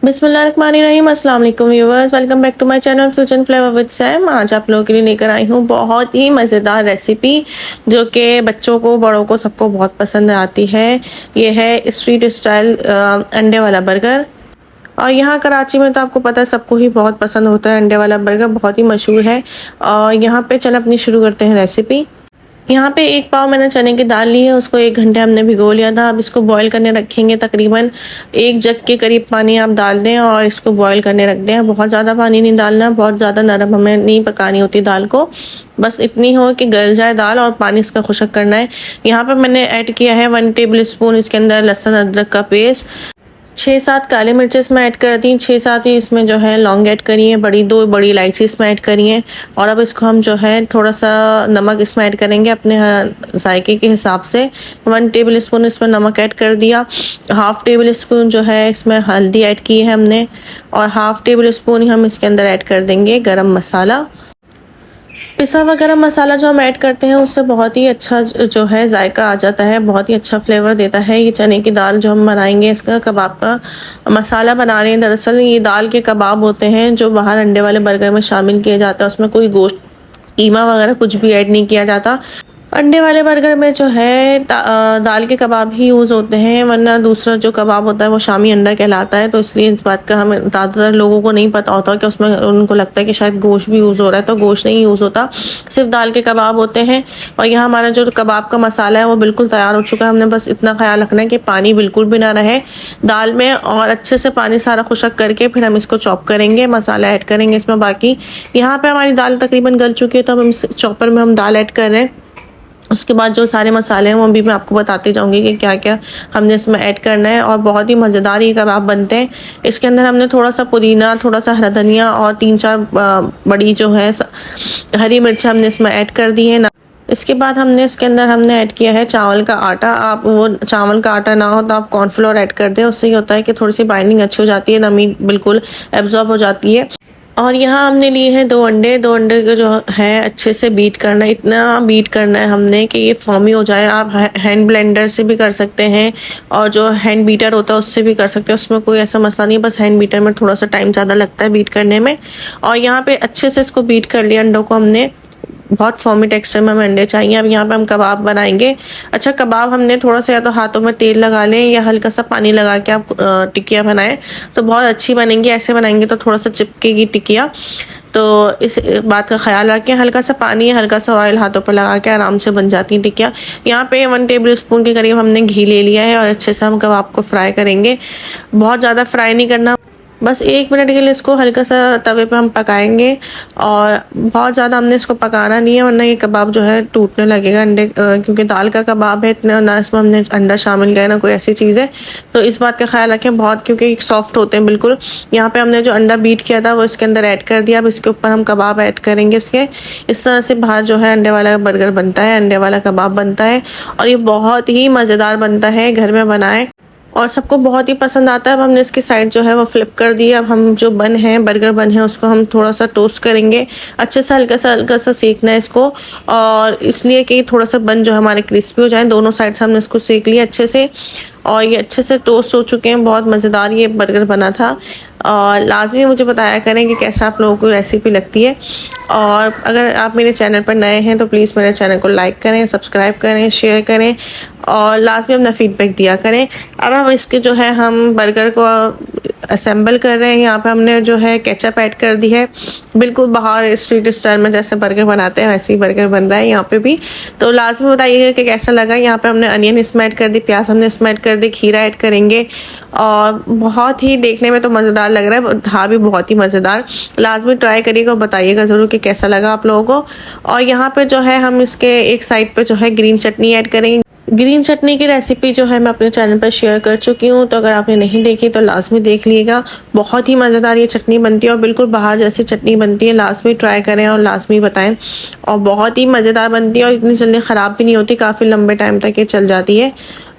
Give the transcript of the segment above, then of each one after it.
बिस्मिल्लाहिर्रहमानिर्रहीम। अस्सलाम वालेकुम viewers, welcome back to my channel fusion flavour with Sam. आज आप लोगों के लिए लेकर आई हूँ बहुत ही मज़ेदार रेसिपी जो कि बच्चों को बड़ों को सबको बहुत पसंद आती है। ये है स्ट्रीट स्टाइल अंडे वाला बर्गर। और यहाँ कराची में तो आपको पता है सबको ही बहुत पसंद होता है, अंडे वाला बर्गर बहुत ही मशहूर है। और यहाँ पे चल अपनी शुरू करते हैं रेसिपी। यहाँ पे 1 पाव मैंने चने की दाल ली है, उसको 1 घंटे हमने भिगो लिया था। अब इसको बॉईल करने रखेंगे। तकरीबन 1 जग के करीब पानी आप डाल दें और इसको बॉईल करने रख दें। बहुत ज़्यादा पानी नहीं डालना, बहुत ज़्यादा नरम हमें नहीं पकानी होती दाल को, बस इतनी हो कि गल जाए दाल और पानी इसका खुशक करना है। यहाँ पर मैंने ऐड किया है 1 टेबल स्पून इसके अंदर लहसुन अदरक का पेस्ट। 6-7 काले मिर्च इसमें ऐड कर दी, 6-7 ही इसमें जो है लौंग ऐड करी है, 2 बड़ी इलायची इसमें ऐड करी है। और अब इसको हम जो है थोड़ा सा नमक इसमें ऐड करेंगे अपने जायके के हिसाब से। 1 टेबल स्पून इसमें नमक ऐड कर दिया। 1/2 टेबल स्पून जो है इसमें हल्दी ऐड की है हमने, और 1/2 टेबल स्पून ही हम इसके अंदर ऐड कर देंगे गरम मसाला। पिसा हुआ गरम मसाला जो हम ऐड करते हैं उससे बहुत ही अच्छा जो है जायका आ जाता है, बहुत ही अच्छा फ्लेवर देता है। ये चने की दाल जो हम बनाएंगे, इसका कबाब का मसाला बना रहे हैं। दरअसल ये दाल के कबाब होते हैं जो बाहर अंडे वाले बर्गर में शामिल किया जाता है। उसमें कोई गोश्त, कीमा वगैरह कुछ भी ऐड नहीं किया जाता। अंडे वाले बर्गर में जो है दाल के कबाब ही यूज़ होते हैं, वरना दूसरा जो कबाब होता है वो शामी अंडा कहलाता है। तो इसलिए इस बात का हमें ज़्यादातर लोगों को नहीं पता होता कि उसमें उनको लगता है कि शायद गोश्त भी यूज़ हो रहा है, तो गोश्त नहीं यूज़ होता, सिर्फ दाल के कबाब होते हैं। और यहाँ हमारा जो कबाब का मसाला है वो बिल्कुल तैयार हो चुका है। हमने बस इतना ख्याल रखना है कि पानी बिल्कुल भी ना रहे दाल में, और अच्छे से पानी सारा खुशक करके फिर हम इसको चॉप करेंगे, मसाला ऐड करेंगे इसमें। बाकी यहाँ पे हमारी दाल तकरीबन गल चुकी है, तो हम चॉपर में हम दाल ऐड कर रहे हैं। उसके बाद जो सारे मसाले हैं वो भी मैं आपको बताती जाऊंगी कि क्या क्या हमने इसमें ऐड करना है। और बहुत ही मज़ेदार ये कबाब बनते हैं। इसके अंदर हमने थोड़ा सा पुदीना, थोड़ा सा हरा धनिया और 3-4 बड़ी जो है हरी मिर्च हमने इसमें ऐड कर दी है। इसके बाद हमने इसके अंदर ऐड किया है चावल का आटा। आप वो चावल का आटा ना हो तो आप कॉर्नफ्लोर ऐड कर दें, उससे ये होता है कि थोड़ी सी बाइंडिंग अच्छी हो जाती है, नमी बिल्कुल एब्जॉर्ब हो जाती है। और यहाँ हमने लिए हैं 2 अंडे। 2 अंडे को जो है अच्छे से बीट करना है, इतना बीट करना है हमने कि ये फॉर्मी हो जाए। आप हैंड ब्लेंडर से भी कर सकते हैं और जो हैंड बीटर होता है उससे भी कर सकते हैं, उसमें कोई ऐसा मसला नहीं है। बस हैंड बीटर में थोड़ा सा टाइम ज़्यादा लगता है बीट करने में। और यहाँ पे अच्छे से इसको बीट कर लिया अंडों को हमने, बहुत फॉर्मी टेक्सचर में हमें अंडे चाहिए। अब यहाँ पे हम कबाब बनाएंगे। अच्छा, कबाब हमने थोड़ा सा या तो हाथों में तेल लगा लें या हल्का सा पानी लगा के आप टिकिया बनाएं तो बहुत अच्छी बनेंगी। ऐसे बनाएंगे तो थोड़ा सा चिपकेगी टिकिया, तो इस बात का ख्याल रखें। हल्का सा पानी, हल्का सा ऑयल हाथों पर लगा के आराम से बन जाती है टिकिया। यहाँ पे 1 टेबल स्पून के करीब हमने घी ले लिया है और अच्छे से हम कबाब को फ्राई करेंगे। बहुत ज़्यादा फ्राई नहीं करना, बस 1 मिनट के लिए इसको हल्का सा तवे पे हम पकाएंगे। और बहुत ज़्यादा हमने इसको पकाना नहीं है, वरना ये कबाब जो है टूटने लगेगा अंडे, क्योंकि दाल का कबाब है, इतना ना इसमें हमने अंडा शामिल किया ना कोई ऐसी चीज़ है। तो इस बात का ख्याल रखें बहुत, क्योंकि सॉफ्ट होते हैं बिल्कुल। यहाँ पे हमने जो अंडा बीट किया था वो इसके अंदर ऐड कर दिया। अब इसके ऊपर हम कबाब ऐड करेंगे इसके। इस तरह से बाहर जो है अंडे वाला बर्गर बनता है, अंडे वाला कबाब बनता है, और ये बहुत ही मज़ेदार बनता है। घर में बनाएं और सबको बहुत ही पसंद आता है। अब हमने इसकी साइड जो है वो फ्लिप कर दी। अब हम जो बन है, बर्गर बन है, उसको हम थोड़ा सा टोस्ट करेंगे। अच्छे से हल्का सा सेकना है इसको, और इसलिए कि थोड़ा सा बन जो हमारे क्रिस्पी हो जाए। दोनों साइड से हमने इसको सेक लिया अच्छे से, और ये अच्छे से टोस्ट हो चुके हैं। बहुत मज़ेदार ये बर्गर बना था। और लाजमी मुझे बताया करें कि कैसा आप लोगों को रेसिपी लगती है। और अगर आप मेरे चैनल पर नए हैं तो प्लीज़ मेरे चैनल को लाइक करें, सब्सक्राइब करें, शेयर करें, और लाजमी अपना फीडबैक दिया करें। अब हम इसके जो है हम बर्गर को असेंबल कर रहे हैं। यहाँ पे हमने जो है केचप ऐड कर दी है, बिल्कुल बाहर स्ट्रीट स्टाइल में जैसे बर्गर बनाते हैं वैसे ही बर्गर बन रहा है यहाँ पे भी। तो लाजमी बताइएगा कि कैसा लगा। यहाँ पे हमने अनियन इसमें ऐड कर दी, प्याज हमने इसमें ऐड कर दी, खीरा ऐड करेंगे, और बहुत ही देखने में तो मज़ेदार लग रहा है, था भी बहुत ही मज़ेदार। लाजमी ट्राई करिएगा और बताइएगा ज़रूर कि कैसा लगा आप लोगों को। और यहाँ पे जो है हम इसके एक साइड पे जो है ग्रीन चटनी ऐड करेंगे। ग्रीन चटनी की रेसिपी जो है मैं अपने चैनल पर शेयर कर चुकी हूँ, तो अगर आपने नहीं देखी तो लाजमी देख लीजिएगा। बहुत ही मज़ेदार ये चटनी बनती है और बिल्कुल बाहर जैसी चटनी बनती है। लाजमी ट्राई करें और लाजमी बताएं। और बहुत ही मज़ेदार बनती है और इतनी जल्दी ख़राब भी नहीं होती, काफ़ी लंबे टाइम तक ये चल जाती है।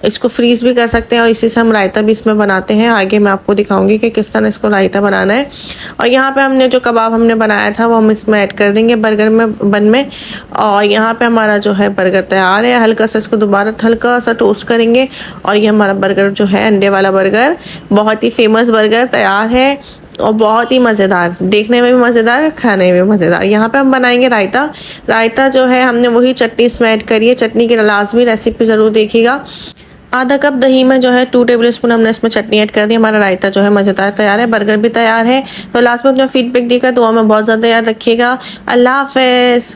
इसको फ्रीज भी कर सकते हैं और इसी से हम रायता भी इसमें बनाते हैं। आगे मैं आपको दिखाऊंगी कि किस तरह इसको रायता बनाना है। और यहाँ पे हमने जो कबाब हमने बनाया था वो हम इसमें ऐड कर देंगे बर्गर में बन में। और यहाँ पे हमारा जो है बर्गर तैयार है। हल्का सा इसको दोबारा हल्का सा टोस्ट करेंगे और ये हमारा बर्गर जो है अंडे वाला बर्गर, बहुत ही फेमस बर्गर तैयार है और बहुत ही मज़ेदार, देखने में भी मज़ेदार, खाने में भी मज़ेदार। यहाँ पे हम बनाएंगे रायता। रायता जो है हमने वही चटनी इसमें ऐड करी है। चटनी की लाजमी रेसिपी ज़रूर देखिएगा। आधा कप दही में जो है 2 टेबल स्पून हमने इसमें चटनी ऐड कर दी। हमारा रायता जो है मज़ेदार तैयार है, बर्गर भी तैयार है। तो लास्ट में अपना फीडबैक देकर दुआ में बहुत ज़्यादा याद रखिएगा। अल्लाह हाफ़िज़।